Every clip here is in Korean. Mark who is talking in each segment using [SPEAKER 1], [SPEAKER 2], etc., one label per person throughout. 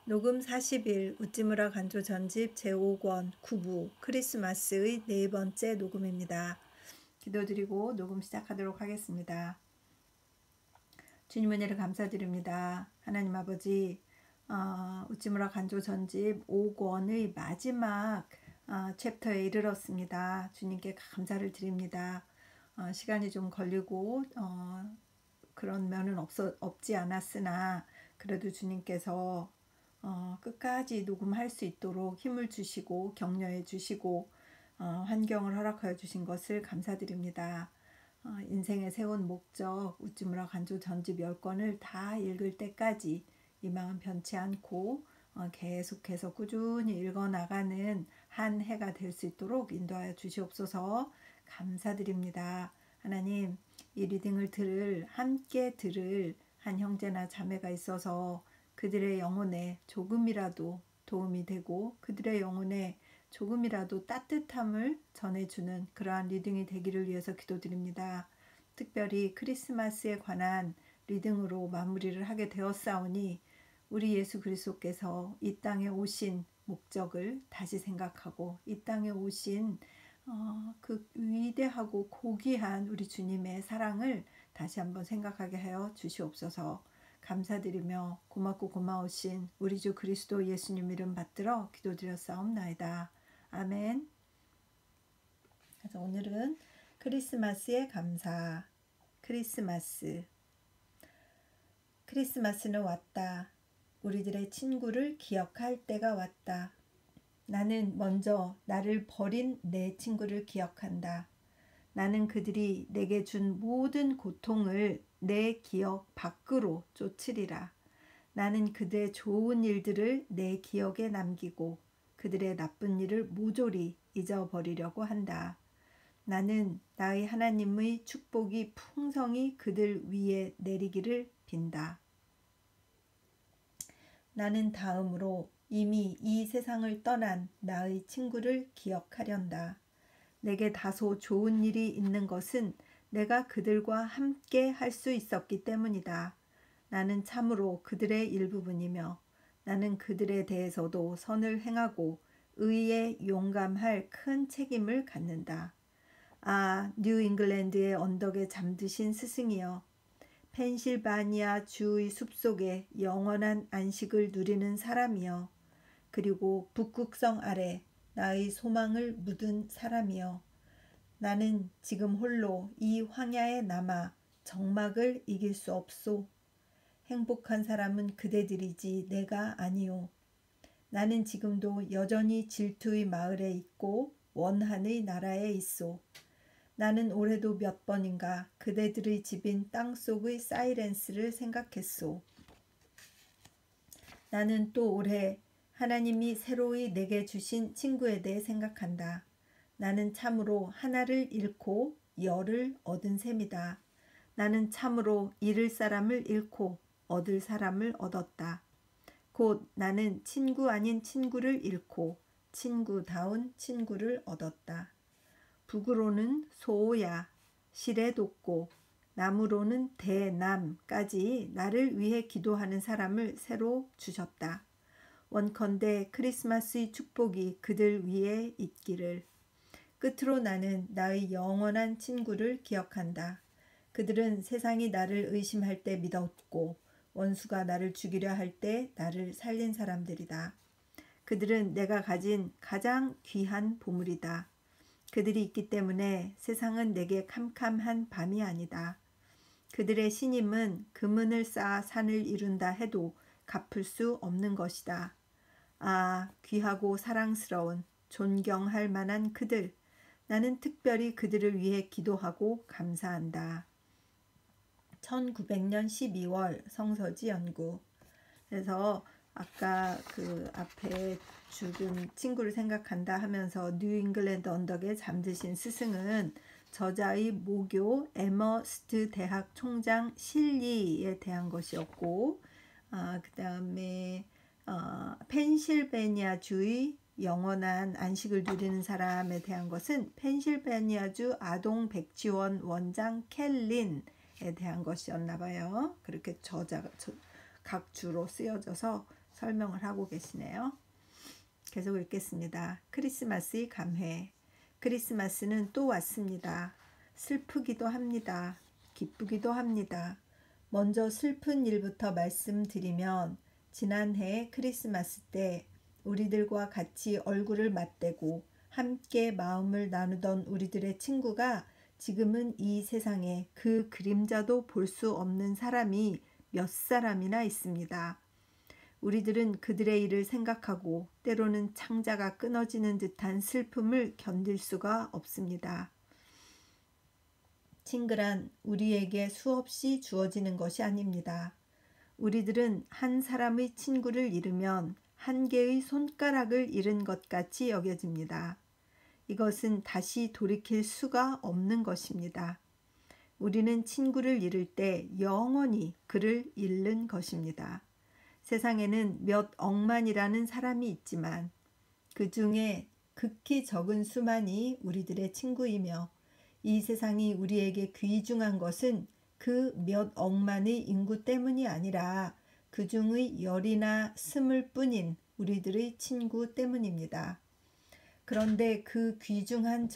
[SPEAKER 1] 녹음 40일 우찌무라 간조 전집 제5권 9부 크리스마스의 네 번째 녹음입니다. 기도드리고 녹음 시작하도록 하겠습니다. 주님 은혜를 감사드립니다. 하나님 아버지, 우찌무라 간조 전집 5권의 마지막 챕터에 이르렀습니다. 주님께 감사를 드립니다. 시간이 좀 걸리고 그런 면은 없지 않았으나 그래도 주님께서 끝까지 녹음할 수 있도록 힘을 주시고 격려해 주시고 환경을 허락하여 주신 것을 감사드립니다. 인생에 세운 목적 우찌무라 간조 전집 10권을 다 읽을 때까지 이 마음 변치 않고 계속해서 꾸준히 읽어나가는 한 해가 될 수 있도록 인도하여 주시옵소서. 감사드립니다. 하나님, 이 리딩을 함께 들을 한 형제나 자매가 있어서 그들의 영혼에 조금이라도 도움이 되고 그들의 영혼에 조금이라도 따뜻함을 전해주는 그러한 리딩이 되기를 위해서 기도드립니다. 특별히 크리스마스에 관한 리딩으로 마무리를 하게 되었사오니 우리 예수 그리스도께서 이 땅에 오신 목적을 다시 생각하고 이 땅에 오신 그 위대하고 고귀한 우리 주님의 사랑을 다시 한번 생각하게 하여 주시옵소서. 감사드리며 고맙고 고마우신 우리 주 그리스도 예수님 이름 받들어 기도드렸사옵나이다. 아멘. 그래서 오늘은 크리스마스의 감사. 크리스마스는 왔다. 우리들의 친구를 기억할 때가 왔다. 나는 먼저 나를 버린 내 친구를 기억한다. 나는 그들이 내게 준 모든 고통을 내 기억 밖으로 쫓으리라. 나는 그들의 좋은 일들을 내 기억에 남기고 그들의 나쁜 일을 모조리 잊어버리려고 한다. 나는 나의 하나님의 축복이 풍성히 그들 위에 내리기를 빈다. 나는 다음으로 이미 이 세상을 떠난 나의 친구를 기억하련다. 내게 다소 좋은 일이 있는 것은 내가 그들과 함께 할 수 있었기 때문이다. 나는 참으로 그들의 일부분이며 나는 그들에 대해서도 선을 행하고 의에 용감할 큰 책임을 갖는다. 아, 뉴 잉글랜드의 언덕에 잠드신 스승이여, 펜실바니아 주의 숲속에 영원한 안식을 누리는 사람이여, 그리고 북극성 아래 나의 소망을 묻은 사람이여, 나는 지금 홀로 이 황야에 남아 적막을 이길 수 없소. 행복한 사람은 그대들이지 내가 아니오. 나는 지금도 여전히 질투의 마을에 있고 원한의 나라에 있소. 나는 올해도 몇 번인가 그대들의 집인 땅속의 사이렌스를 생각했소. 나는 또 올해 하나님이 새로이 내게 주신 친구에 대해 생각한다. 나는 참으로 하나를 잃고 열을 얻은 셈이다. 나는 참으로 잃을 사람을 잃고 얻을 사람을 얻었다. 곧 나는 친구 아닌 친구를 잃고 친구다운 친구를 얻었다. 북으로는 소야, 실에 돋고 남으로는 대남까지 나를 위해 기도하는 사람을 새로 주셨다. 원컨대 크리스마스의 축복이 그들 위에 있기를. 끝으로 나는 나의 영원한 친구를 기억한다. 그들은 세상이 나를 의심할 때 믿었고 원수가 나를 죽이려 할 때 나를 살린 사람들이다. 그들은 내가 가진 가장 귀한 보물이다. 그들이 있기 때문에 세상은 내게 캄캄한 밤이 아니다. 그들의 신임은 금은을 쌓아 산을 이룬다 해도 갚을 수 없는 것이다. 아, 귀하고 사랑스러운 존경할 만한 그들. 나는 특별히 그들을 위해 기도하고 감사한다. 1900년 12월 성서지 연구. 그래서 아까 그 앞에 죽은 친구를 생각한다 하면서 뉴 잉글랜드 언덕에 잠드신 스승은 저자의 모교 에머스트 대학 총장 실리에 대한 것이었고, 그 다음에 펜실베니아주의 영원한 안식을 누리는 사람에 대한 것은 펜실베니아주 아동 백지원 원장 켈린에 대한 것이었나 봐요. 그렇게 저자가 각 주로 쓰여져서 설명을 하고 계시네요. 계속 읽겠습니다. 크리스마스의 감회. 크리스마스는 또 왔습니다. 슬프기도 합니다. 기쁘기도 합니다. 먼저 슬픈 일부터 말씀드리면 지난해 크리스마스 때 우리들과 같이 얼굴을 맞대고 함께 마음을 나누던 우리들의 친구가 지금은 이 세상에 그 그림자도 볼 수 없는 사람이 몇 사람이나 있습니다. 우리들은 그들의 일을 생각하고 때로는 창자가 끊어지는 듯한 슬픔을 견딜 수가 없습니다. 친근한 우리에게 수없이 주어지는 것이 아닙니다. 우리들은 한 사람의 친구를 잃으면 한 개의 손가락을 잃은 것 같이 여겨집니다. 이것은 다시 돌이킬 수가 없는 것입니다. 우리는 친구를 잃을 때 영원히 그를 잃는 것입니다. 세상에는 몇 억만이라는 사람이 있지만 그 중에 극히 적은 수만이 우리들의 친구이며 이 세상이 우리에게 귀중한 것은 그 몇 억만의 인구 때문이 아니라 그 중의 열이나 스물 뿐인 우리들의 친구 때문입니다. 그런데 그 귀중한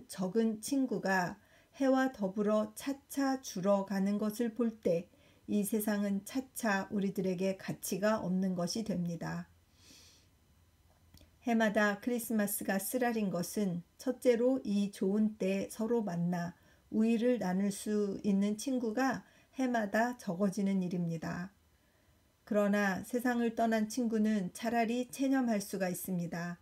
[SPEAKER 1] 적은 친구가 해와 더불어 차차 줄어가는 것을 볼 때 이 세상은 차차 우리들에게 가치가 없는 것이 됩니다. 해마다 크리스마스가 쓰라린 것은 첫째로 이 좋은 때 서로 만나 우위를 나눌 수 있는 친구가 해마다 적어지는 일입니다. 그러나 세상을 떠난 친구는 차라리 체념할 수가 있습니다.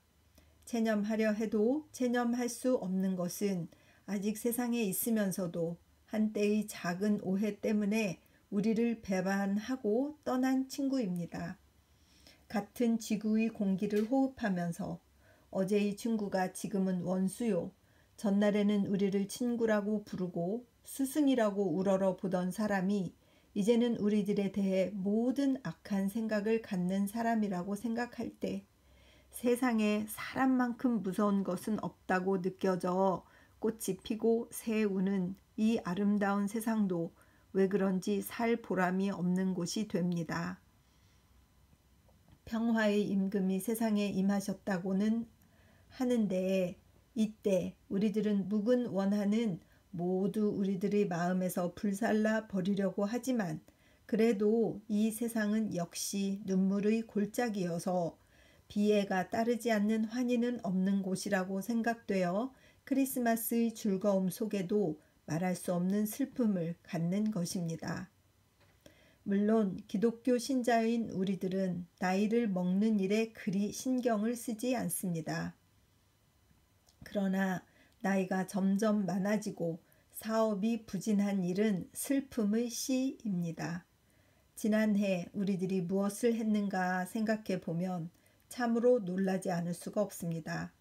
[SPEAKER 1] 체념하려 해도 체념할 수 없는 것은 아직 세상에 있으면서도 한때의 작은 오해 때문에 우리를 배반하고 떠난 친구입니다. 같은 지구의 공기를 호흡하면서 어제의 친구가 지금은 원수요, 전날에는 우리를 친구라고 부르고 스승이라고 우러러 보던 사람이 이제는 우리들에 대해 모든 악한 생각을 갖는 사람이라고 생각할 때 세상에 사람만큼 무서운 것은 없다고 느껴져 꽃이 피고 새 우는 이 아름다운 세상도 왜 그런지 살 보람이 없는 곳이 됩니다. 평화의 임금이 세상에 임하셨다고는 하는데 이때 우리들은 묵은 원한은 모두 우리들의 마음에서 불살라 버리려고 하지만 그래도 이 세상은 역시 눈물의 골짜기여서 비애가 따르지 않는 환희는 없는 곳이라고 생각되어 크리스마스의 즐거움 속에도 말할 수 없는 슬픔을 갖는 것입니다. 물론 기독교 신자인 우리들은 나이를 먹는 일에 그리 신경을 쓰지 않습니다. 그러나 나이가 점점 많아지고 사업이 부진한 일은 슬픔의 시입니다. 지난해 우리들이 무엇을 했는가 생각해 보면 참으로 놀라지 않을 수가 없습니다.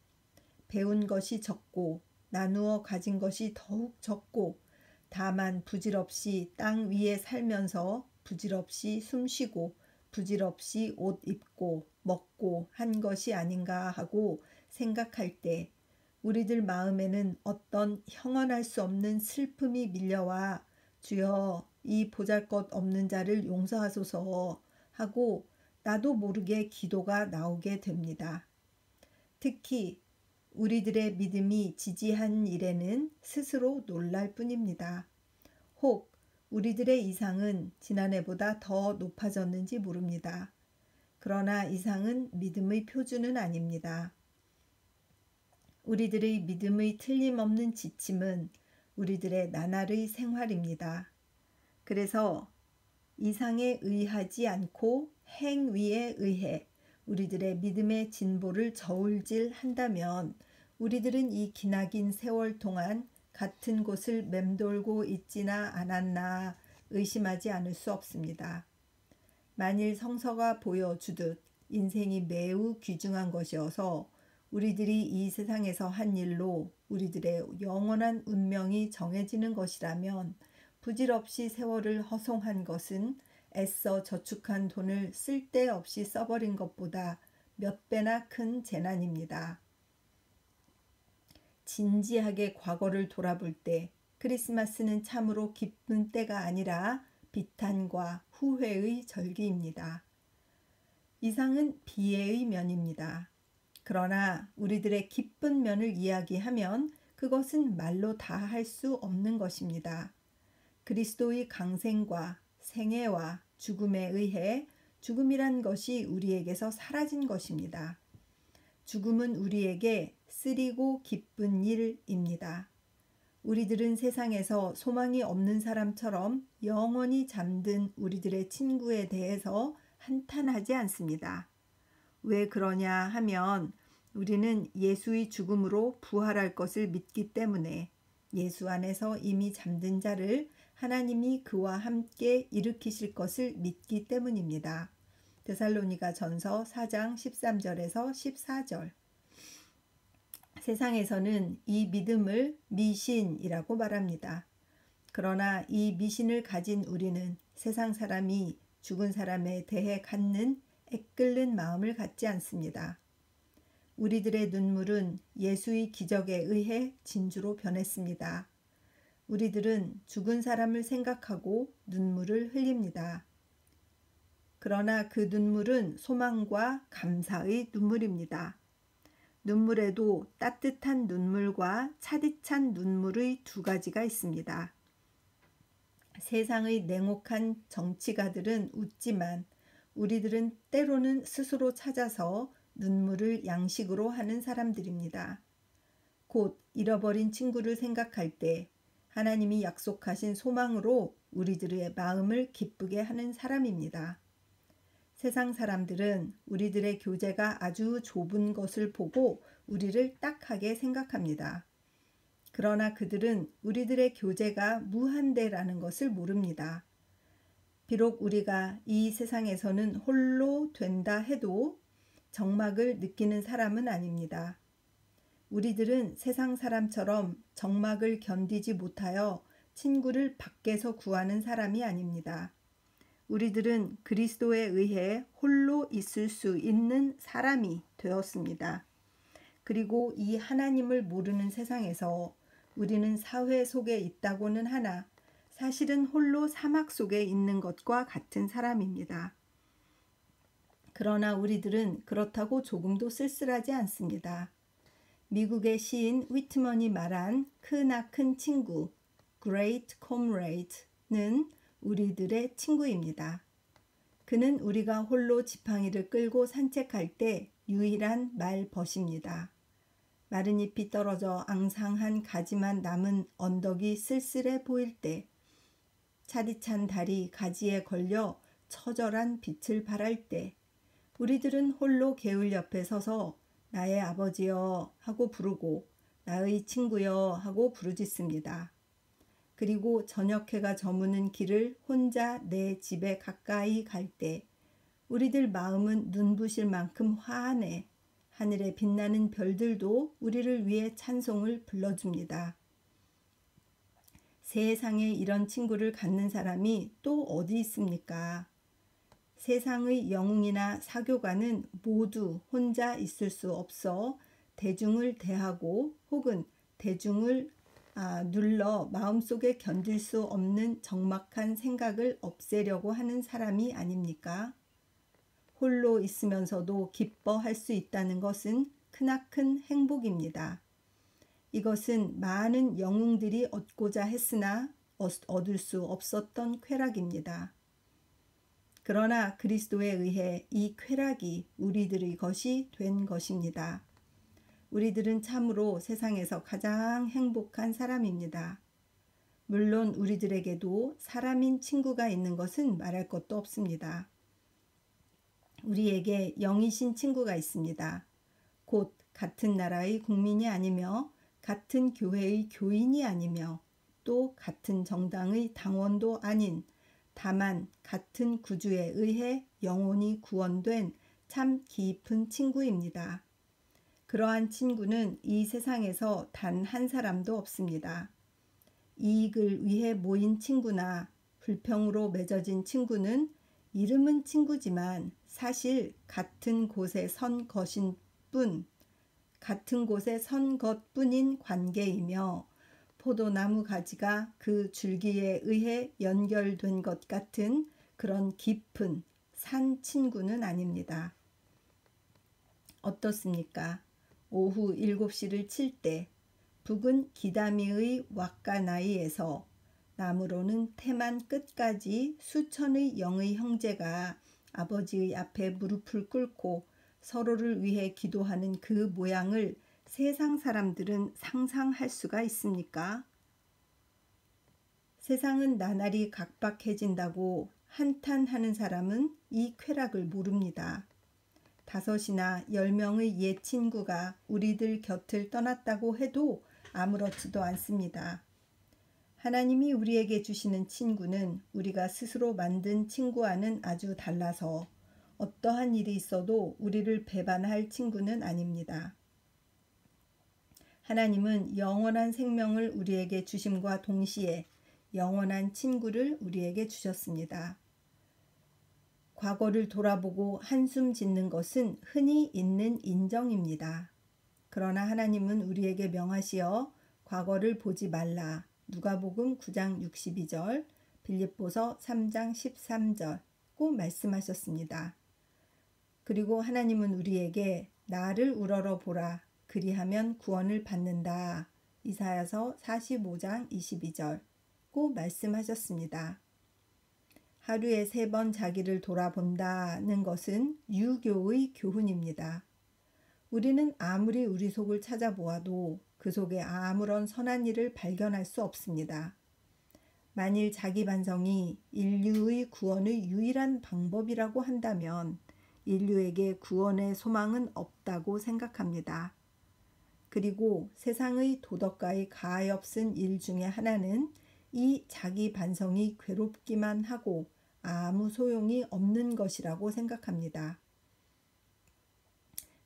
[SPEAKER 1] 배운 것이 적고 나누어 가진 것이 더욱 적고 다만 부질없이 땅 위에 살면서 부질없이 숨쉬고 부질없이 옷 입고 먹고 한 것이 아닌가 하고 생각할 때 우리들 마음에는 어떤 형언할 수 없는 슬픔이 밀려와 주여 이 보잘것없는 자를 용서하소서 하고 나도 모르게 기도가 나오게 됩니다. 특히 우리들의 믿음이 지지한 일에는 스스로 놀랄 뿐입니다. 혹 우리들의 이상은 지난해보다 더 높아졌는지 모릅니다. 그러나 이상은 믿음의 표준은 아닙니다. 우리들의 믿음의 틀림없는 지침은 우리들의 나날의 생활입니다. 그래서 이상에 의하지 않고 행위에 의해 우리들의 믿음의 진보를 저울질한다면 우리들은 이 기나긴 세월 동안 같은 곳을 맴돌고 있지나 않았나 의심하지 않을 수 없습니다. 만일 성서가 보여주듯 인생이 매우 귀중한 것이어서 우리들이 이 세상에서 한 일로 우리들의 영원한 운명이 정해지는 것이라면 부질없이 세월을 허송한 것은 애써 저축한 돈을 쓸데없이 써버린 것보다 몇 배나 큰 재난입니다. 진지하게 과거를 돌아볼 때 크리스마스는 참으로 기쁜 때가 아니라 비탄과 후회의 절기입니다. 이상은 비애의 면입니다. 그러나 우리들의 기쁜 면을 이야기하면 그것은 말로 다 할 수 없는 것입니다. 그리스도의 강생과 생애와 죽음에 의해 죽음이란 것이 우리에게서 사라진 것입니다. 죽음은 우리에게 쓰리고 기쁜 일입니다. 우리들은 세상에서 소망이 없는 사람처럼 영원히 잠든 우리들의 친구에 대해서 한탄하지 않습니다. 왜 그러냐 하면 우리는 예수의 죽음으로 부활할 것을 믿기 때문에 예수 안에서 이미 잠든 자를 하나님이 그와 함께 일으키실 것을 믿기 때문입니다. 데살로니가 전서 4장 13절에서 14절. 세상에서는 이 믿음을 미신이라고 말합니다. 그러나 이 미신을 가진 우리는 세상 사람이 죽은 사람에 대해 갖는 애끓는 마음을 갖지 않습니다. 우리들의 눈물은 예수의 기적에 의해 진주로 변했습니다. 우리들은 죽은 사람을 생각하고 눈물을 흘립니다. 그러나 그 눈물은 소망과 감사의 눈물입니다. 눈물에도 따뜻한 눈물과 차디찬 눈물의 두 가지가 있습니다. 세상의 냉혹한 정치가들은 웃지만 우리들은 때로는 스스로 찾아서 눈물을 양식으로 하는 사람들입니다. 곧 잃어버린 친구를 생각할 때 하나님이 약속하신 소망으로 우리들의 마음을 기쁘게 하는 사람입니다. 세상 사람들은 우리들의 교제가 아주 좁은 것을 보고 우리를 딱하게 생각합니다. 그러나 그들은 우리들의 교제가 무한대라는 것을 모릅니다. 비록 우리가 이 세상에서는 홀로 된다 해도 적막을 느끼는 사람은 아닙니다. 우리들은 세상 사람처럼 적막을 견디지 못하여 친구를 밖에서 구하는 사람이 아닙니다. 우리들은 그리스도에 의해 홀로 있을 수 있는 사람이 되었습니다. 그리고 이 하나님을 모르는 세상에서 우리는 사회 속에 있다고는 하나 사실은 홀로 사막 속에 있는 것과 같은 사람입니다. 그러나 우리들은 그렇다고 조금도 쓸쓸하지 않습니다. 미국의 시인 위트먼이 말한 크나큰 친구, Great Comrade는 우리들의 친구입니다. 그는 우리가 홀로 지팡이를 끌고 산책할 때 유일한 말벗입니다. 마른 잎이 떨어져 앙상한 가지만 남은 언덕이 쓸쓸해 보일 때, 차디찬 달이 가지에 걸려 처절한 빛을 발할 때, 우리들은 홀로 개울 옆에 서서 나의 아버지여 하고 부르고 나의 친구여 하고 부르짖습니다. 그리고 저녁해가 저무는 길을 혼자 내 집에 가까이 갈 때 우리들 마음은 눈부실 만큼 화하네. 하늘에 빛나는 별들도 우리를 위해 찬송을 불러줍니다. 세상에 이런 친구를 갖는 사람이 또 어디 있습니까? 세상의 영웅이나 사교가는 모두 혼자 있을 수 없어 대중을 대하고 혹은 대중을 눌러 마음속에 견딜 수 없는 적막한 생각을 없애려고 하는 사람이 아닙니까? 홀로 있으면서도 기뻐할 수 있다는 것은 크나큰 행복입니다. 이것은 많은 영웅들이 얻고자 했으나 얻을 수 없었던 쾌락입니다. 그러나 그리스도에 의해 이 쾌락이 우리들의 것이 된 것입니다. 우리들은 참으로 세상에서 가장 행복한 사람입니다. 물론 우리들에게도 사람인 친구가 있는 것은 말할 것도 없습니다. 우리에게 영이신 친구가 있습니다. 곧 같은 나라의 국민이 아니며 같은 교회의 교인이 아니며 또 같은 정당의 당원도 아닌 다만 같은 구주에 의해 영원히 구원된 참 깊은 친구입니다. 그러한 친구는 이 세상에서 단 한 사람도 없습니다. 이익을 위해 모인 친구나 불평으로 맺어진 친구는 이름은 친구지만 사실 같은 곳에 선 것뿐인 관계이며 포도나무 가지가 그 줄기에 의해 연결된 것 같은 그런 깊은 산 친구는 아닙니다. 어떻습니까? 오후 7시를 칠 때 북은 기다미의 왁가나이에서 남으로는 태만 끝까지 수천의 영의 형제가 아버지의 앞에 무릎을 꿇고 서로를 위해 기도하는 그 모양을 세상 사람들은 상상할 수가 있습니까? 세상은 나날이 각박해진다고 한탄하는 사람은 이 쾌락을 모릅니다. 5이나 10명의 옛 친구가 우리들 곁을 떠났다고 해도 아무렇지도 않습니다. 하나님이 우리에게 주시는 친구는 우리가 스스로 만든 친구와는 아주 달라서 어떠한 일이 있어도 우리를 배반할 친구는 아닙니다. 하나님은 영원한 생명을 우리에게 주심과 동시에 영원한 친구를 우리에게 주셨습니다. 과거를 돌아보고 한숨 짓는 것은 흔히 있는 인정입니다. 그러나 하나님은 우리에게 명하시어 과거를 보지 말라. 누가복음 9장 62절, 빌립보서 3장 13절 꼭 말씀하셨습니다. 그리고 하나님은 우리에게 나를 우러러 보라. 그리하면 구원을 받는다. 이사야서 45장 22절 꼭 말씀하셨습니다. 하루에 3번 자기를 돌아본다는 것은 유교의 교훈입니다. 우리는 아무리 우리 속을 찾아보아도 그 속에 아무런 선한 일을 발견할 수 없습니다. 만일 자기 반성이 인류의 구원의 유일한 방법이라고 한다면 인류에게 구원의 소망은 없다고 생각합니다. 그리고 세상의 도덕가의 가엾은 일 중에 하나는 이 자기 반성이 괴롭기만 하고 아무 소용이 없는 것이라고 생각합니다.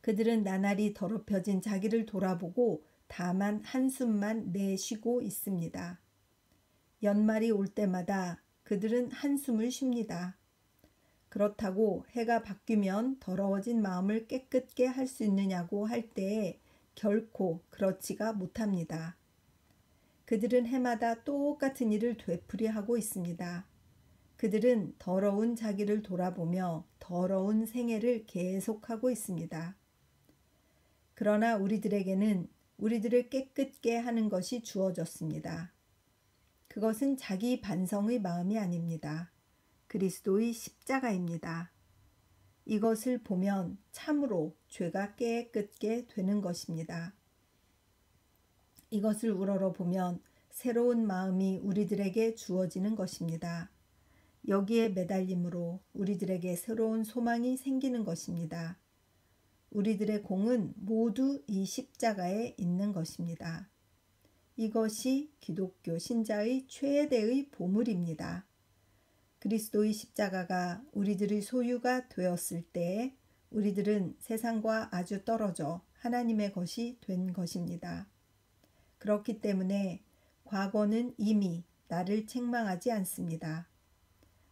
[SPEAKER 1] 그들은 나날이 더럽혀진 자기를 돌아보고 다만 한숨만 내쉬고 있습니다. 연말이 올 때마다 그들은 한숨을 쉽니다. 그렇다고 해가 바뀌면 더러워진 마음을 깨끗게 할 수 있느냐고 할 때에 결코 그렇지가 못합니다. 그들은 해마다 똑같은 일을 되풀이하고 있습니다. 그들은 더러운 자기를 돌아보며 더러운 생애를 계속하고 있습니다. 그러나 우리들에게는 우리들을 깨끗게 하는 것이 주어졌습니다. 그것은 자기 반성의 마음이 아닙니다. 그리스도의 십자가입니다. 이것을 보면 참으로 죄가 깨끗게 되는 것입니다. 이것을 우러러 보면 새로운 마음이 우리들에게 주어지는 것입니다. 여기에 매달림으로 우리들에게 새로운 소망이 생기는 것입니다. 우리들의 공은 모두 이 십자가에 있는 것입니다. 이것이 기독교 신자의 최대의 보물입니다. 그리스도의 십자가가 우리들의 소유가 되었을 때 우리들은 세상과 아주 떨어져 하나님의 것이 된 것입니다. 그렇기 때문에 과거는 이미 나를 책망하지 않습니다.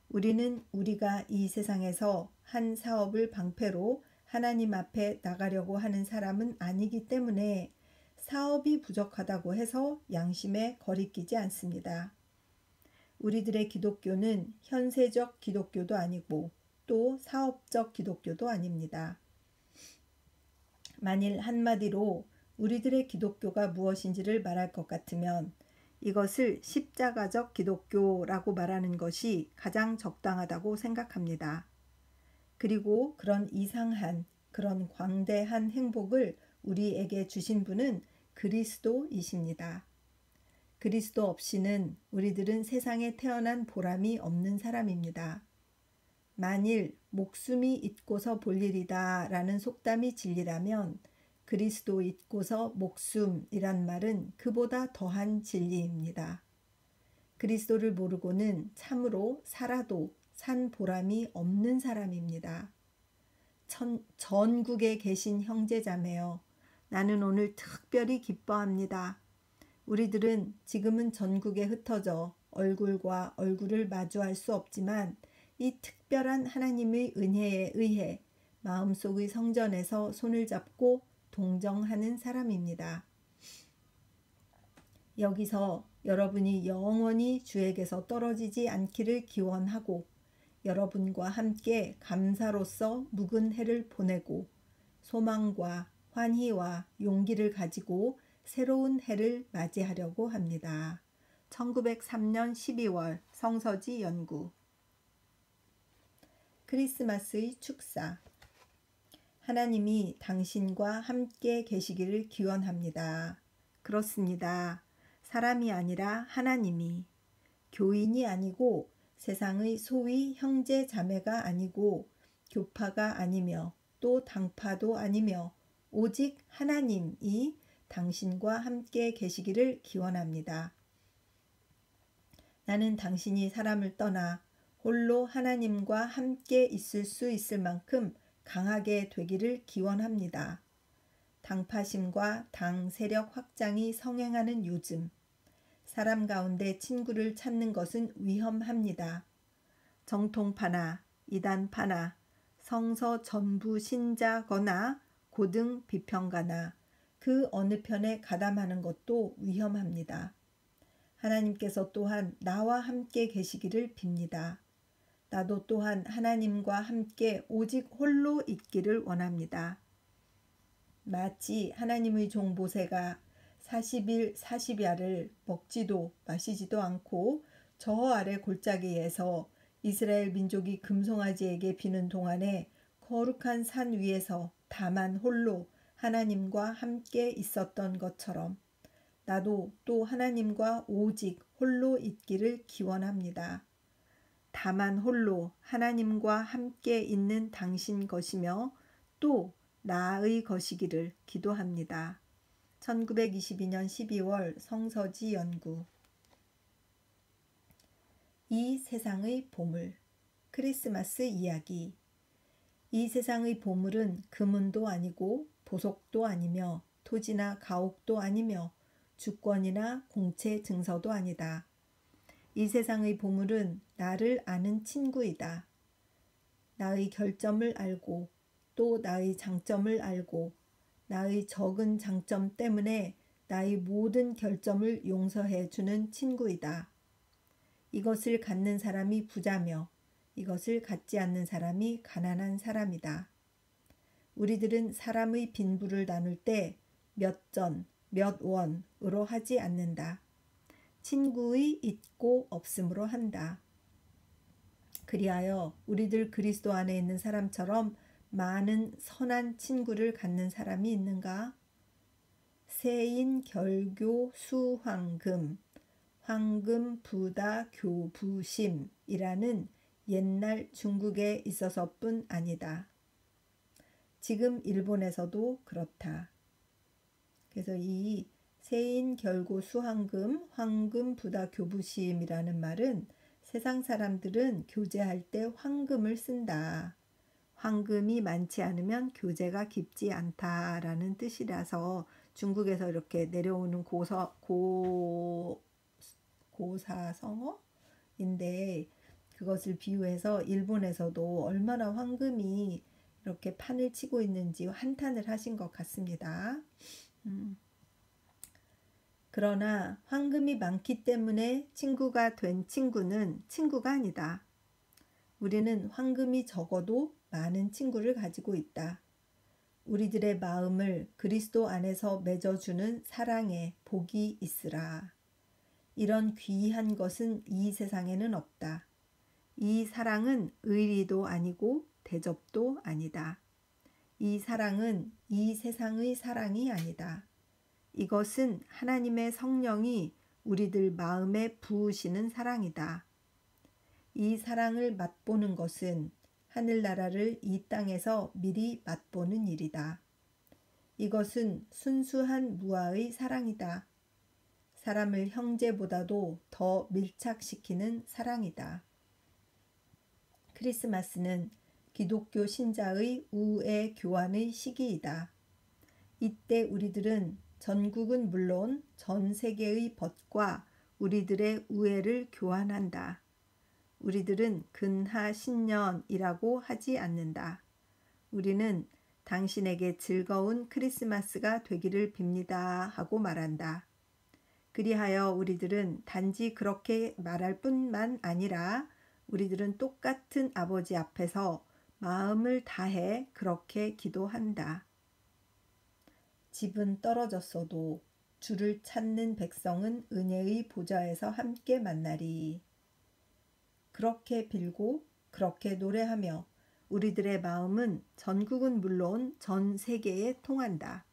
[SPEAKER 1] 우리는 우리가 이 세상에서 한 사업을 방패로 하나님 앞에 나가려고 하는 사람은 아니기 때문에 사업이 부족하다고 해서 양심에 거리끼지 않습니다. 우리들의 기독교는 현세적 기독교도 아니고 또 사업적 기독교도 아닙니다. 만일 한마디로 우리들의 기독교가 무엇인지를 말할 것 같으면 이것을 십자가적 기독교라고 말하는 것이 가장 적당하다고 생각합니다. 그리고 그런 이상한, 그런 광대한 행복을 우리에게 주신 분은 그리스도이십니다. 그리스도 없이는 우리들은 세상에 태어난 보람이 없는 사람입니다. 만일 목숨이 있고서 볼 일이다 라는 속담이 진리라면 그리스도 있고서 목숨이란 말은 그보다 더한 진리입니다. 그리스도를 모르고는 참으로 살아도 산 보람이 없는 사람입니다. 전국에 계신 형제자매여, 나는 오늘 특별히 기뻐합니다. 우리들은 지금은 전국에 흩어져 얼굴과 얼굴을 마주할 수 없지만 이 특별한 하나님의 은혜에 의해 마음속의 성전에서 손을 잡고 동정하는 사람입니다. 여기서 여러분이 영원히 주에게서 떨어지지 않기를 기원하고 여러분과 함께 감사로서 묵은 해를 보내고 소망과 환희와 용기를 가지고 새로운 해를 맞이하려고 합니다. 1903년 12월 성서지 연구. 크리스마스의 축사. 하나님이 당신과 함께 계시기를 기원합니다. 그렇습니다. 사람이 아니라 하나님이, 교인이 아니고 세상의 소위 형제 자매가 아니고 교파가 아니며 또 당파도 아니며 오직 하나님이 당신과 함께 계시기를 기원합니다. 나는 당신이 사람을 떠나 홀로 하나님과 함께 있을 수 있을 만큼 강하게 되기를 기원합니다. 당파심과 당 세력 확장이 성행하는 요즘, 사람 가운데 친구를 찾는 것은 위험합니다. 정통파나 이단파나 성서 전부 신자거나 고등 비평가나 그 어느 편에 가담하는 것도 위험합니다. 하나님께서 또한 나와 함께 계시기를 빕니다. 나도 또한 하나님과 함께 오직 홀로 있기를 원합니다. 마치 하나님의 종 모세가 40일 40야를 먹지도 마시지도 않고 저 아래 골짜기에서 이스라엘 민족이 금송아지에게 비는 동안에 거룩한 산 위에서 다만 홀로 하나님과 함께 있었던 것처럼 나도 또 하나님과 오직 홀로 있기를 기원합니다. 다만 홀로 하나님과 함께 있는 당신 것이며 또 나의 것이기를 기도합니다. 1922년 12월 성서지 연구. 이 세상의 보물. 크리스마스 이야기. 이 세상의 보물은 금은도 아니고 보석도 아니며 토지나 가옥도 아니며 주권이나 공채 증서도 아니다. 이 세상의 보물은 나를 아는 친구이다. 나의 결점을 알고 또 나의 장점을 알고 나의 적은 장점 때문에 나의 모든 결점을 용서해 주는 친구이다. 이것을 갖는 사람이 부자며 이것을 갖지 않는 사람이 가난한 사람이다. 우리들은 사람의 빈부를 나눌 때 몇 전, 몇 원으로 하지 않는다. 친구의 있고 없음으로 한다. 그리하여 우리들 그리스도 안에 있는 사람처럼 많은 선한 친구를 갖는 사람이 있는가? 세인 결교 수황금, 황금 부다 교부심이라는 옛날 중국에 있어서뿐 아니다. 지금 일본에서도 그렇다. 그래서 이 세인 결고 수황금, 황금 부다 교부심이라는 말은 세상 사람들은 교제할 때 황금을 쓴다. 황금이 많지 않으면 교제가 깊지 않다라는 뜻이라서 중국에서 이렇게 내려오는 고사성어인데 그것을 비유해서 일본에서도 얼마나 황금이 이렇게 판을 치고 있는지 한탄을 하신 것 같습니다. 그러나 황금이 많기 때문에 친구가 된 친구는 친구가 아니다. 우리는 황금이 적어도 많은 친구를 가지고 있다. 우리들의 마음을 그리스도 안에서 맺어주는 사랑에 복이 있으라. 이런 귀한 것은 이 세상에는 없다. 이 사랑은 의리도 아니고 대접도 아니다. 이 사랑은 이 세상의 사랑이 아니다. 이것은 하나님의 성령이 우리들 마음에 부으시는 사랑이다. 이 사랑을 맛보는 것은 하늘나라를 이 땅에서 미리 맛보는 일이다. 이것은 순수한 무아의 사랑이다. 사람을 형제보다도 더 밀착시키는 사랑이다. 크리스마스는 기독교 신자의 우애 교환의 시기이다. 이때 우리들은 전국은 물론 전 세계의 벗과 우리들의 우애를 교환한다. 우리들은 근하 신년이라고 하지 않는다. 우리는 당신에게 즐거운 크리스마스가 되기를 빕니다 하고 말한다. 그리하여 우리들은 단지 그렇게 말할 뿐만 아니라 우리들은 똑같은 아버지 앞에서 마음을 다해 그렇게 기도한다. 집은 떨어졌어도 주를 찾는 백성은 은혜의 보좌에서 함께 만나리. 그렇게 빌고 그렇게 노래하며 우리들의 마음은 전국은 물론 전 세계에 통한다.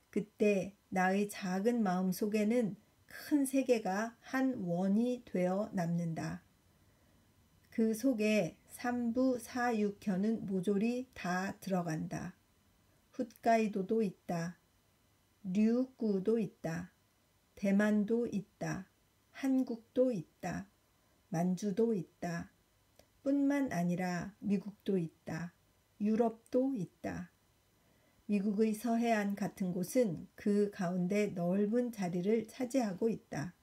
[SPEAKER 1] 그때 나의 작은 마음 속에는 큰 세계가 한 원이 되어 남는다. 그 속에 삼부 사육현은 모조리 다 들어간다. 훗가이도도 있다. 류구도 있다. 대만도 있다. 한국도 있다. 만주도 있다. 뿐만 아니라 미국도 있다. 유럽도 있다. 미국의 서해안 같은 곳은 그 가운데 넓은 자리를 차지하고 있다.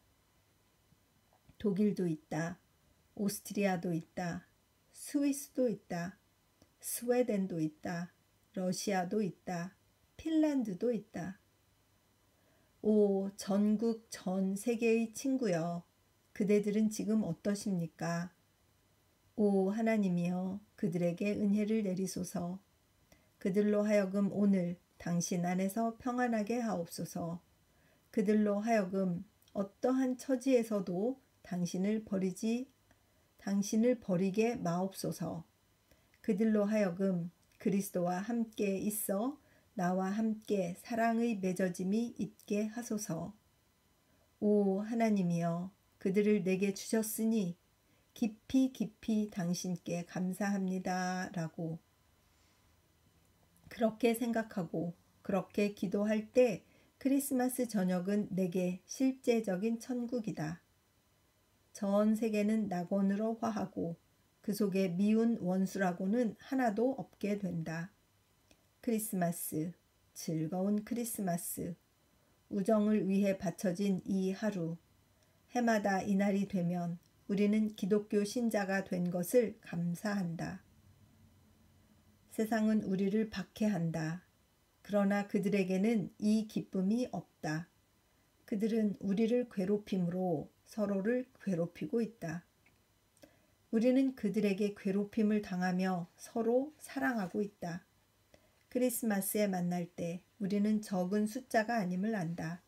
[SPEAKER 1] 독일도 있다. 오스트리아도 있다. 스위스도 있다. 스웨덴도 있다. 러시아도 있다. 핀란드도 있다. 오, 전국 전 세계의 친구여, 그대들은 지금 어떠십니까? 오 하나님이여, 그들에게 은혜를 내리소서. 그들로 하여금 오늘 당신 안에서 평안하게 하옵소서. 그들로 하여금 어떠한 처지에서도 당신을 버리게 마옵소서. 그들로 하여금 그리스도와 함께 있어 나와 함께 사랑의 맺어짐이 있게 하소서. 오 하나님이여, 그들을 내게 주셨으니 깊이 깊이 당신께 감사합니다. 라고 그렇게 생각하고 그렇게 기도할 때 크리스마스 저녁은 내게 실제적인 천국이다. 전 세계는 낙원으로 화하고 그 속에 미운 원수라고는 하나도 없게 된다. 크리스마스, 즐거운 크리스마스, 우정을 위해 바쳐진 이 하루, 해마다 이날이 되면 우리는 기독교 신자가 된 것을 감사한다. 세상은 우리를 박해한다. 그러나 그들에게는 이 기쁨이 없다. 그들은 우리를 괴롭힘으로 서로를 괴롭히고 있다. 우리는 그들에게 괴롭힘을 당하며 서로 사랑하고 있다. 크리스마스에 만날 때 우리는 적은 숫자가 아님을 안다.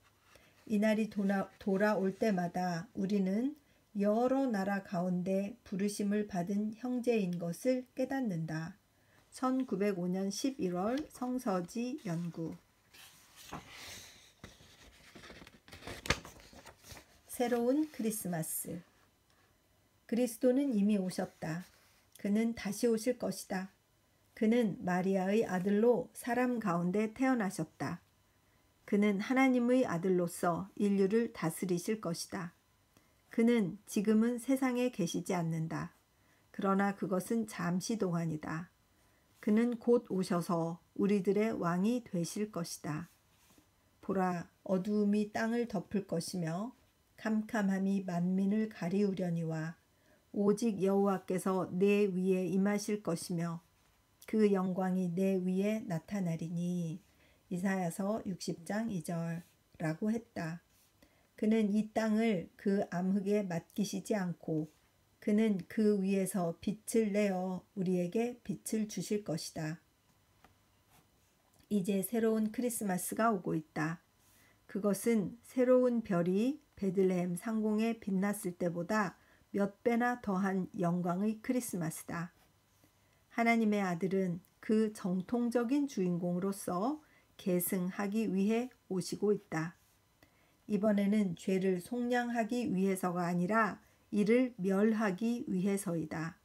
[SPEAKER 1] 이날이 돌아올 때마다 우리는 여러 나라 가운데 부르심을 받은 형제인 것을 깨닫는다. 1905년 11월 성서지 연구. 새로운 크리스마스. 그리스도는 이미 오셨다. 그는 다시 오실 것이다. 그는 마리아의 아들로 사람 가운데 태어나셨다. 그는 하나님의 아들로서 인류를 다스리실 것이다. 그는 지금은 세상에 계시지 않는다. 그러나 그것은 잠시 동안이다. 그는 곧 오셔서 우리들의 왕이 되실 것이다. 보라, 어두움이 땅을 덮을 것이며 캄캄함이 만민을 가리우려니와 오직 여호와께서 내 위에 임하실 것이며 그 영광이 내 위에 나타나리니. 이사야서 60장 2절라고 했다. 그는 이 땅을 그 암흑에 맡기시지 않고 그는 그 위에서 빛을 내어 우리에게 빛을 주실 것이다. 이제 새로운 크리스마스가 오고 있다. 그것은 새로운 별이 베들레헴 상공에 빛났을 때보다 몇 배나 더한 영광의 크리스마스다. 하나님의 아들은 그 정통적인 주인공으로서 계승하기 위해 오시고 있다. 이번에는 죄를 속량하기 위해서가 아니라 이를 멸하기 위해서이다.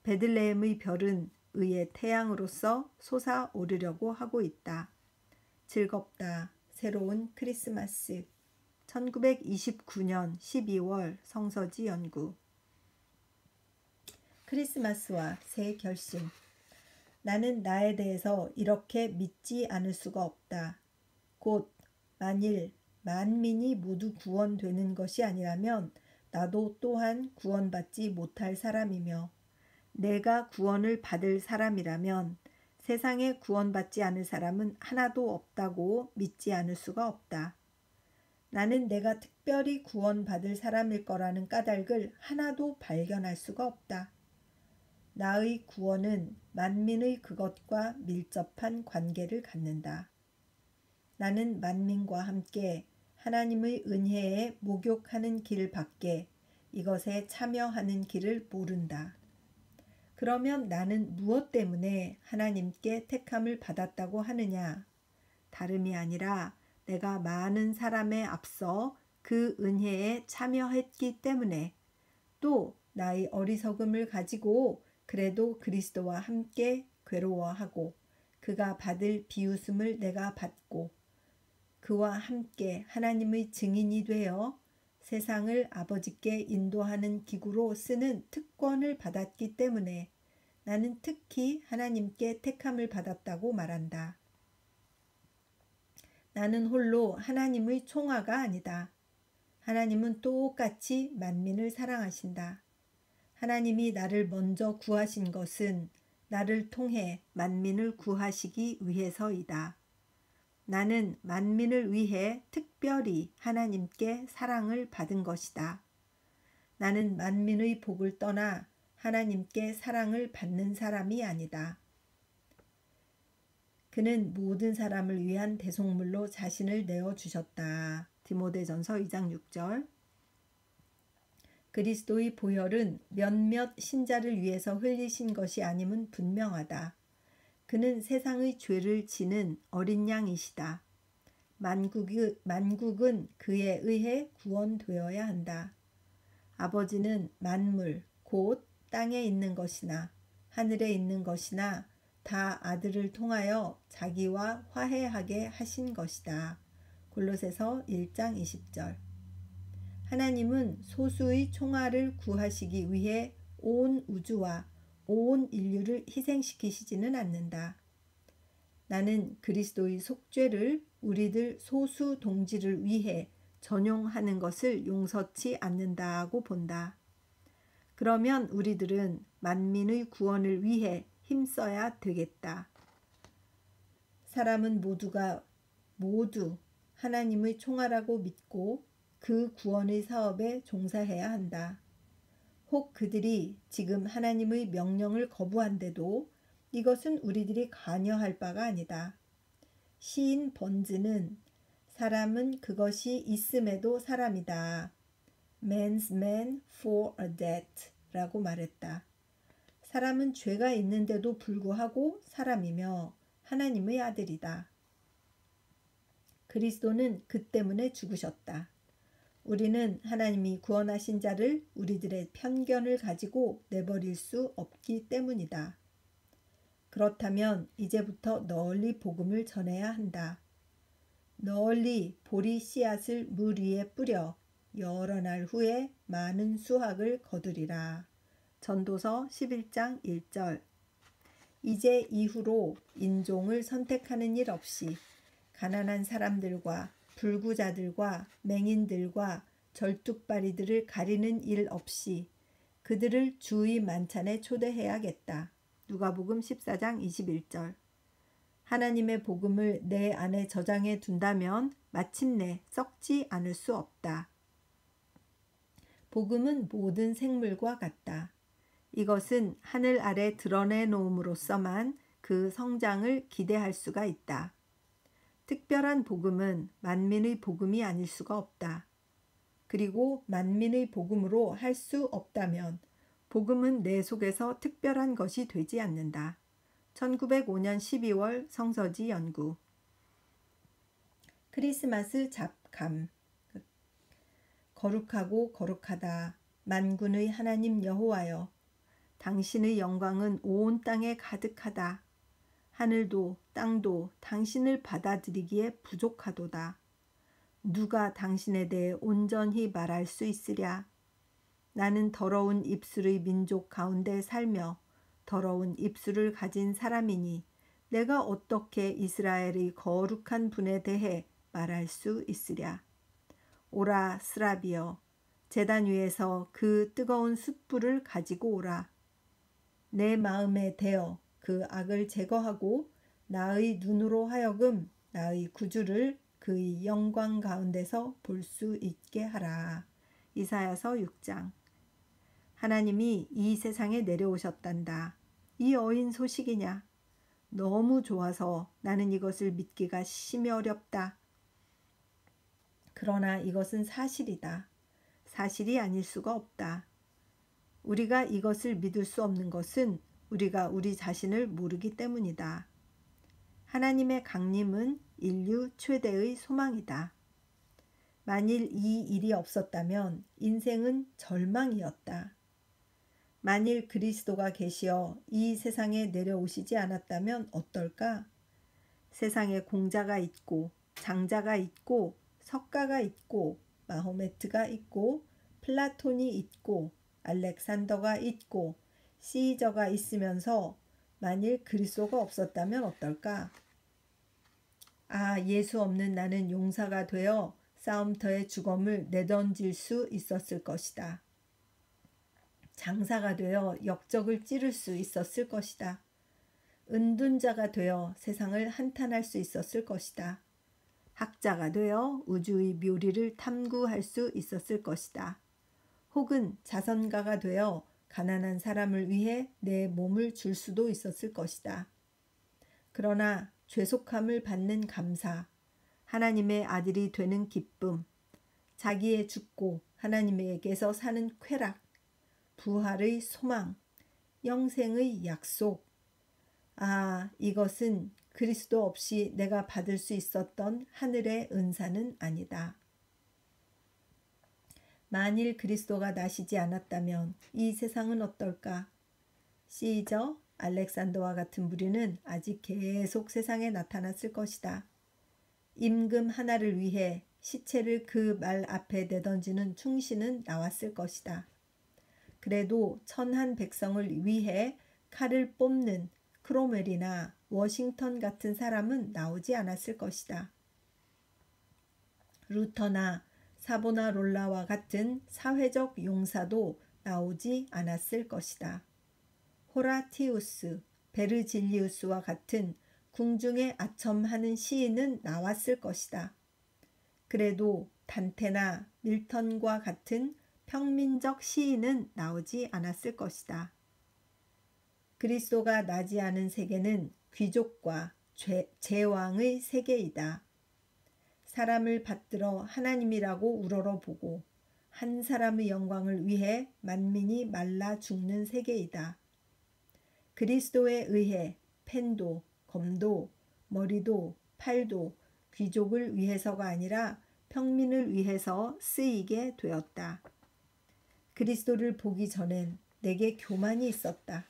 [SPEAKER 1] 베들레헴의 별은 의의 태양으로서 솟아오르려고 하고 있다. 즐겁다. 새로운 크리스마스. 1929년 12월 성서지 연구. 크리스마스와 새 결심. 나는 나에 대해서 이렇게 믿지 않을 수가 없다. 곧 만일 만민이 모두 구원되는 것이 아니라면 나도 또한 구원받지 못할 사람이며 내가 구원을 받을 사람이라면 세상에 구원받지 않을 사람은 하나도 없다고 믿지 않을 수가 없다. 나는 내가 특별히 구원받을 사람일 거라는 까닭을 하나도 발견할 수가 없다. 나의 구원은 만민의 그것과 밀접한 관계를 갖는다. 나는 만민과 함께 하나님의 은혜에 목욕하는 길 밖에 이것에 참여하는 길을 모른다. 그러면 나는 무엇 때문에 하나님께 택함을 받았다고 하느냐? 다름이 아니라 내가 많은 사람에 앞서 그 은혜에 참여했기 때문에, 또 나의 어리석음을 가지고 그래도 그리스도와 함께 괴로워하고 그가 받을 비웃음을 내가 받고 그와 함께 하나님의 증인이 되어 세상을 아버지께 인도하는 기구로 쓰는 특권을 받았기 때문에 나는 특히 하나님께 택함을 받았다고 말한다. 나는 홀로 하나님의 총화가 아니다. 하나님은 똑같이 만민을 사랑하신다. 하나님이 나를 먼저 구하신 것은 나를 통해 만민을 구하시기 위해서이다. 나는 만민을 위해 특별히 하나님께 사랑을 받은 것이다. 나는 만민의 복을 떠나 하나님께 사랑을 받는 사람이 아니다. 그는 모든 사람을 위한 대속물로 자신을 내어주셨다. 디모데전서 2장 6절. 그리스도의 보혈은 몇몇 신자를 위해서 흘리신 것이 아님은 분명하다. 그는 세상의 죄를 지는 어린 양이시다. 만국은 그에 의해 구원되어야 한다. 아버지는 만물, 곧 땅에 있는 것이나 하늘에 있는 것이나 다 아들을 통하여 자기와 화해하게 하신 것이다. 골로새서 1장 20절. 하나님은 소수의 총화를 구하시기 위해 온 우주와 온 인류를 희생시키시지는 않는다. 나는 그리스도의 속죄를 우리들 소수 동지를 위해 전용하는 것을 용서치 않는다고 본다. 그러면 우리들은 만민의 구원을 위해 힘써야 되겠다. 사람은 모두 하나님의 총화라고 믿고 그 구원의 사업에 종사해야 한다. 혹 그들이 지금 하나님의 명령을 거부한데도 이것은 우리들이 관여할 바가 아니다. 시인 번즈는 사람은 그것이 있음에도 사람이다. Man's man for a debt 라고 말했다. 사람은 죄가 있는데도 불구하고 사람이며 하나님의 아들이다. 그리스도는 그 때문에 죽으셨다. 우리는 하나님이 구원하신 자를 우리들의 편견을 가지고 내버릴 수 없기 때문이다. 그렇다면 이제부터 널리 복음을 전해야 한다. 널리 보리 씨앗을 물 위에 뿌려 여러 날 후에 많은 수확을 거두리라. 전도서 11장 1절. 이제 이후로 인종을 선택하는 일 없이 가난한 사람들과 불구자들과 맹인들과 절뚝발이들을 가리는 일 없이 그들을 주의 만찬에 초대해야겠다. 누가복음 14장 21절. 하나님의 복음을 내 안에 저장해 둔다면 마침내 썩지 않을 수 없다. 복음은 모든 생물과 같다. 이것은 하늘 아래 드러내 놓음으로써만 그 성장을 기대할 수가 있다. 특별한 복음은 만민의 복음이 아닐 수가 없다. 그리고 만민의 복음으로 할 수 없다면 복음은 내 속에서 특별한 것이 되지 않는다. 1905년 12월 성서지 연구. 크리스마스 잡감. 거룩하고 거룩하다. 만군의 하나님 여호와여, 당신의 영광은 온 땅에 가득하다. 하늘도 땅도 당신을 받아들이기에 부족하도다. 누가 당신에 대해 온전히 말할 수 있으랴. 나는 더러운 입술의 민족 가운데 살며 더러운 입술을 가진 사람이니 내가 어떻게 이스라엘의 거룩한 분에 대해 말할 수 있으랴. 오라 스라비여, 제단 위에서 그 뜨거운 숯불을 가지고 오라. 내 마음에 대어 그 악을 제거하고 나의 눈으로 하여금 나의 구주를 그 그의 영광 가운데서 볼 수 있게 하라. 이사야서 6장. 하나님이 이 세상에 내려오셨단다. 이 어인 소식이냐? 너무 좋아서 나는 이것을 믿기가 심히 어렵다. 그러나 이것은 사실이다. 사실이 아닐 수가 없다. 우리가 이것을 믿을 수 없는 것은 우리가 우리 자신을 모르기 때문이다. 하나님의 강림은 인류 최대의 소망이다. 만일 이 일이 없었다면 인생은 절망이었다. 만일 그리스도가 계시어 이 세상에 내려오시지 않았다면 어떨까? 세상에 공자가 있고 장자가 있고 석가가 있고 마호메트가 있고 플라톤이 있고 알렉산더가 있고 시저가 있으면서 만일 그리스도가 없었다면 어떨까? 아, 예수 없는 나는 용사가 되어 싸움터의 주검을 내던질 수 있었을 것이다. 장사가 되어 역적을 찌를 수 있었을 것이다. 은둔자가 되어 세상을 한탄할 수 있었을 것이다. 학자가 되어 우주의 묘리를 탐구할 수 있었을 것이다. 혹은 자선가가 되어 가난한 사람을 위해 내 몸을 줄 수도 있었을 것이다. 그러나 죄속함을 받는 감사, 하나님의 아들이 되는 기쁨, 자기의 죽고 하나님에게서 사는 쾌락, 부활의 소망, 영생의 약속. 아, 이것은 그리스도 없이 내가 받을 수 있었던 하늘의 은사는 아니다. 만일 그리스도가 나시지 않았다면 이 세상은 어떨까? 시저, 알렉산더와 같은 무리는 아직 계속 세상에 나타났을 것이다. 임금 하나를 위해 시체를 그 말 앞에 내던지는 충신은 나왔을 것이다. 그래도 천한 백성을 위해 칼을 뽑는 크로멜이나 워싱턴 같은 사람은 나오지 않았을 것이다. 루터나 사보나롤라와 같은 사회적 용사도 나오지 않았을 것이다. 호라티우스, 베르질리우스와 같은 궁중에 아첨하는 시인은 나왔을 것이다. 그래도 단테나 밀턴과 같은 평민적 시인은 나오지 않았을 것이다. 그리스도가 나지 않은 세계는 귀족과 제왕의 세계이다. 사람을 받들어 하나님이라고 우러러보고 한 사람의 영광을 위해 만민이 말라 죽는 세계이다. 그리스도에 의해 펜도, 검도, 머리도, 팔도 귀족을 위해서가 아니라 평민을 위해서 쓰이게 되었다. 그리스도를 보기 전엔 내게 교만이 있었다.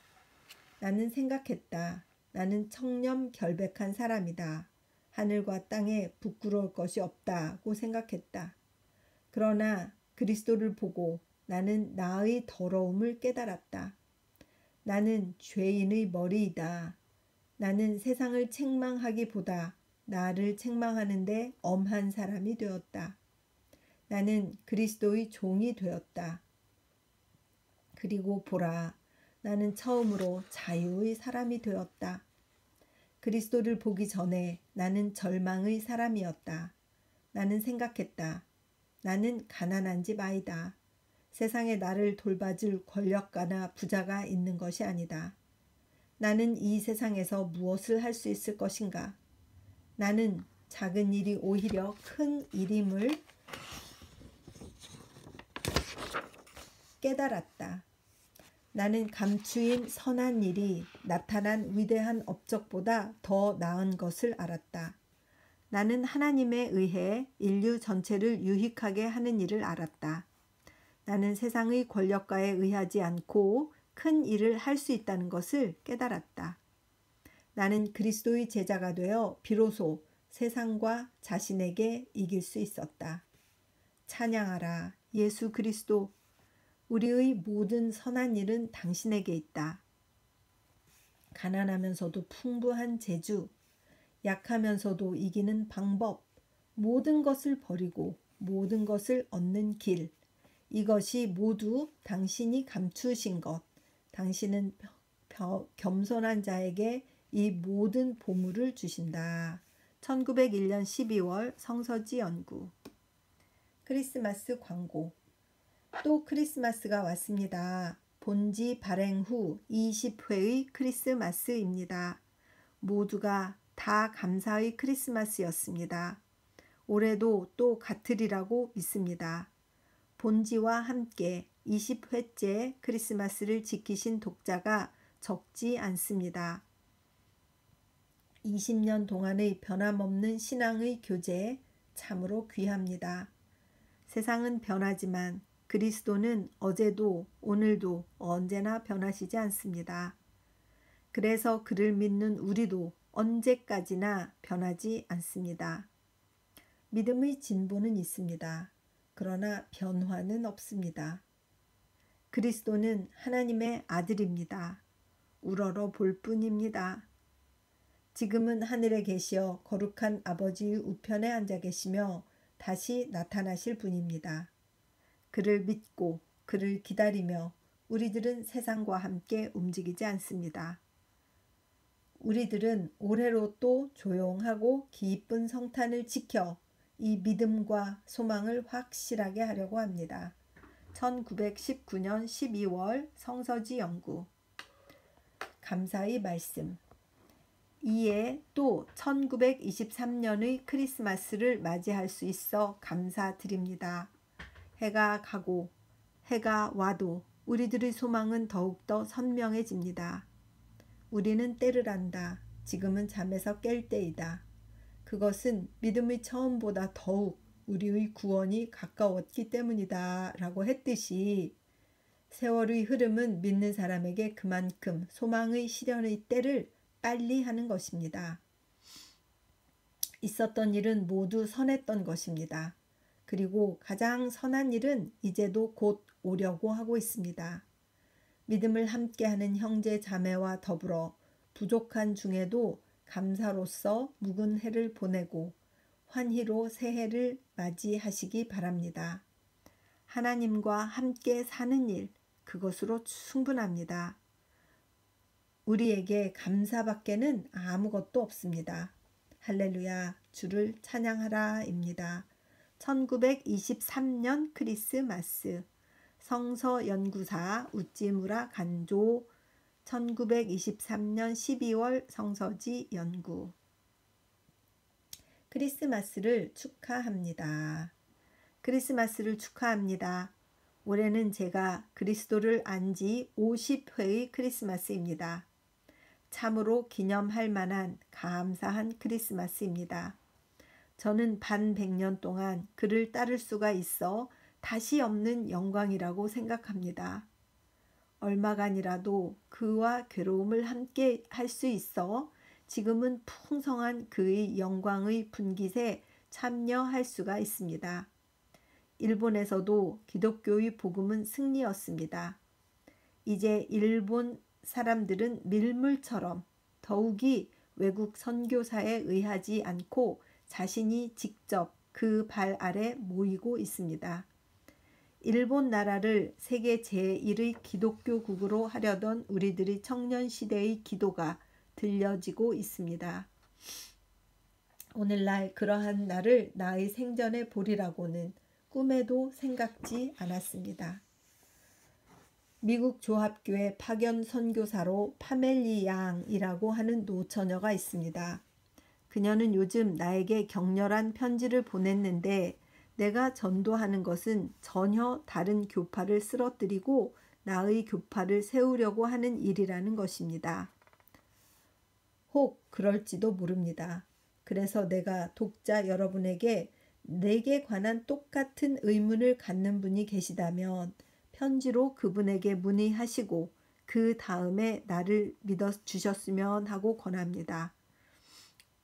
[SPEAKER 1] 나는 생각했다. 나는 청렴 결백한 사람이다. 하늘과 땅에 부끄러울 것이 없다고 생각했다. 그러나 그리스도를 보고 나는 나의 더러움을 깨달았다. 나는 죄인의 머리이다. 나는 세상을 책망하기보다 나를 책망하는데 엄한 사람이 되었다. 나는 그리스도의 종이 되었다. 그리고 보라, 나는 처음으로 자유의 사람이 되었다. 그리스도를 보기 전에 나는 절망의 사람이었다. 나는 생각했다. 나는 가난한 집 아이다. 세상에 나를 돌봐줄 권력가나 부자가 있는 것이 아니다. 나는 이 세상에서 무엇을 할 수 있을 것인가? 나는 작은 일이 오히려 큰 일임을 깨달았다. 나는 감추인 선한 일이 나타난 위대한 업적보다 더 나은 것을 알았다. 나는 하나님에 의해 인류 전체를 유익하게 하는 일을 알았다. 나는 세상의 권력가에 의하지 않고 큰 일을 할 수 있다는 것을 깨달았다. 나는 그리스도의 제자가 되어 비로소 세상과 자신에게 이길 수 있었다. 찬양하라 예수 그리스도. 우리의 모든 선한 일은 당신에게 있다. 가난하면서도 풍부한 재주, 약하면서도 이기는 방법, 모든 것을 버리고 모든 것을 얻는 길, 이것이 모두 당신이 감추신 것. 당신은 겸손한 자에게 이 모든 보물을 주신다. 1901년 12월 성서지 연구. 크리스마스 광고. 또 크리스마스가 왔습니다. 본지 발행 후 20회의 크리스마스입니다. 모두가 다 감사의 크리스마스였습니다. 올해도 또 같으리라고 믿습니다. 본지와 함께 20회째 크리스마스를 지키신 독자가 적지 않습니다. 20년 동안의 변함없는 신앙의 교제 참으로 귀합니다. 세상은 변하지만 그리스도는 어제도 오늘도 언제나 변하시지 않습니다. 그래서 그를 믿는 우리도 언제까지나 변하지 않습니다. 믿음의 진보는 있습니다. 그러나 변화는 없습니다. 그리스도는 하나님의 아들입니다. 우러러 볼 뿐입니다. 지금은 하늘에 계시어 거룩한 아버지의 우편에 앉아 계시며 다시 나타나실 분입니다. 그를 믿고 그를 기다리며 우리들은 세상과 함께 움직이지 않습니다. 우리들은 올해로 또 조용하고 기쁜 성탄을 지켜 이 믿음과 소망을 확실하게 하려고 합니다. 1919년 12월 성서지 연구. 감사의 말씀. 이에 또 1923년의 크리스마스를 맞이할 수 있어 감사드립니다. 해가 가고 해가 와도 우리들의 소망은 더욱더 선명해집니다. 우리는 때를 안다. 지금은 잠에서 깰 때이다. 그것은 믿음의 처음보다 더욱 우리의 구원이 가까웠기 때문이다 라고 했듯이 세월의 흐름은 믿는 사람에게 그만큼 소망의 실현의 때를 빨리 하는 것입니다. 있었던 일은 모두 선했던 것입니다. 그리고 가장 선한 일은 이제도 곧 오려고 하고 있습니다. 믿음을 함께하는 형제 자매와 더불어 부족한 중에도 감사로서 묵은 해를 보내고 환희로 새해를 맞이하시기 바랍니다. 하나님과 함께 사는 일, 그것으로 충분합니다. 우리에게 감사밖에는 아무것도 없습니다. 할렐루야, 주를 찬양하라입니다. 1923년 크리스마스. 성서연구사 우찌무라 간조. 1923년 12월 성서지 연구. 크리스마스를 축하합니다. 크리스마스를 축하합니다. 올해는 제가 그리스도를 안 지 50회의 크리스마스입니다. 참으로 기념할 만한 감사한 크리스마스입니다. 저는 반 100년 동안 그를 따를 수가 있어 다시 없는 영광이라고 생각합니다. 얼마간이라도 그와 괴로움을 함께 할 수 있어 지금은 풍성한 그의 영광의 분깃에 참여할 수가 있습니다. 일본에서도 기독교의 복음은 승리였습니다. 이제 일본 사람들은 밀물처럼 더욱이 외국 선교사에 의하지 않고 자신이 직접 그 발 아래 모이고 있습니다. 일본 나라를 세계 제1의 기독교국으로 하려던 우리들의 청년시대의 기도가 들려지고 있습니다. 오늘날 그러한 날을 나의 생전에 보리라고는 꿈에도 생각지 않았습니다. 미국 조합교회 파견 선교사로 파멜리 양이라고 하는 노처녀가 있습니다. 그녀는 요즘 나에게 격렬한 편지를 보냈는데 내가 전도하는 것은 전혀 다른 교파를 쓰러뜨리고 나의 교파를 세우려고 하는 일이라는 것입니다. 혹 그럴지도 모릅니다. 그래서 내가 독자 여러분에게 내게 관한 똑같은 의문을 갖는 분이 계시다면 편지로 그분에게 문의하시고 그 다음에 나를 믿어 주셨으면 하고 권합니다.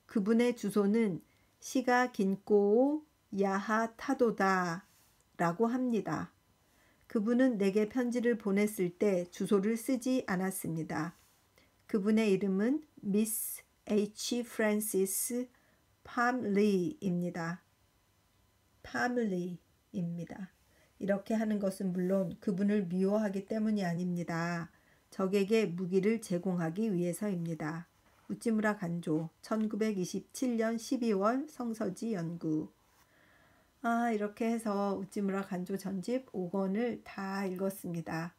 [SPEAKER 1] 그분의 주소는 시가 긴꼬 야하 타도다 라고 합니다. 그분은 내게 편지를 보냈을 때 주소를 쓰지 않았습니다. 그분의 이름은 미스 H. 프랜시스 팜리입니다. 팜리입니다. 이렇게 하는 것은 물론 그분을 미워하기 때문이 아닙니다. 적에게 무기를 제공하기 위해서입니다. 우찌무라 간조 1927년 12월 성서지 연구. 이렇게 해서 우찌무라 간조 전집 5권을 다 읽었습니다.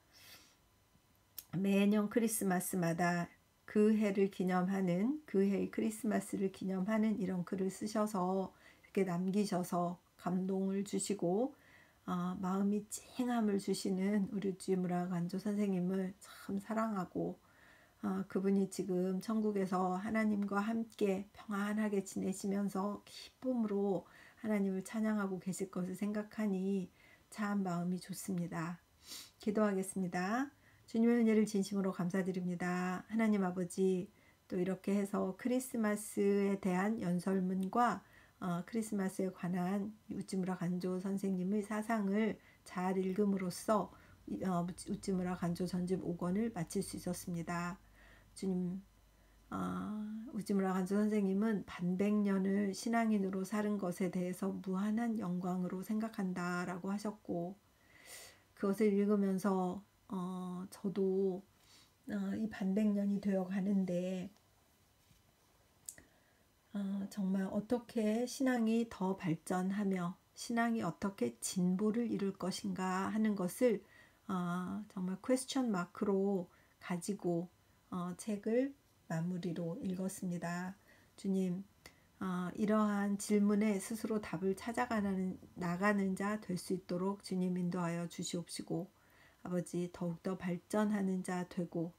[SPEAKER 1] 매년 크리스마스마다 그 해를 기념하는, 그 해의 크리스마스를 기념하는 이런 글을 쓰셔서 이렇게 남기셔서 감동을 주시고 마음이 찡함을 주시는 우리 우찌무라 간조 선생님을 참 사랑하고, 그분이 지금 천국에서 하나님과 함께 평안하게 지내시면서 기쁨으로 하나님을 찬양하고 계실 것을 생각하니 참 마음이 좋습니다. 기도하겠습니다. 주님의 은혜를 진심으로 감사드립니다. 하나님 아버지, 또 이렇게 해서 크리스마스에 대한 연설문과 크리스마스에 관한 우찌무라 간조 선생님의 사상을 잘 읽음으로써 우찌무라 간조 전집 5권을 마칠 수 있었습니다. 주님, 우찌무라 간조 선생님은 반백년을 신앙인으로 사는 것에 대해서 무한한 영광으로 생각한다라고 하셨고, 그것을 읽으면서 저도 이 반백년이 되어 가는데 정말 어떻게 신앙이 더 발전하며 신앙이 어떻게 진보를 이룰 것인가 하는 것을 정말 퀘스천 마크로 가지고 책을 마무리로 읽었습니다. 주님, 이러한 질문에 스스로 답을 나가는 자 될 수 있도록 주님 인도하여 주시옵시고, 아버지 더욱더 발전하는 자 되고,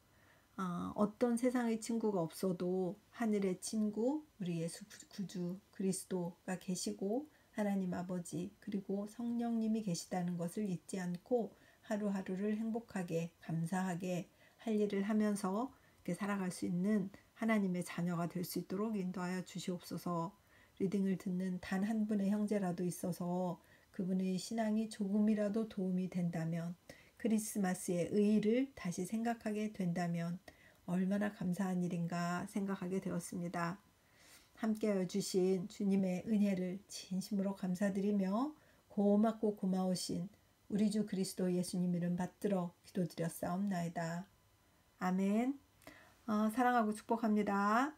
[SPEAKER 1] 어떤 세상의 친구가 없어도 하늘의 친구 우리 예수 구주 그리스도가 계시고 하나님 아버지 그리고 성령님이 계시다는 것을 잊지 않고 하루하루를 행복하게 감사하게 할 일을 하면서 이렇게 살아갈 수 있는 하나님의 자녀가 될 수 있도록 인도하여 주시옵소서. 리딩을 듣는 단 한 분의 형제라도 있어서 그분의 신앙이 조금이라도 도움이 된다면, 크리스마스의 의의를 다시 생각하게 된다면 얼마나 감사한 일인가 생각하게 되었습니다. 함께하여 주신 주님의 은혜를 진심으로 감사드리며 고맙고 고마우신 우리 주 그리스도 예수님 이름 받들어 기도드렸사옵나이다. 아멘. 사랑하고 축복합니다.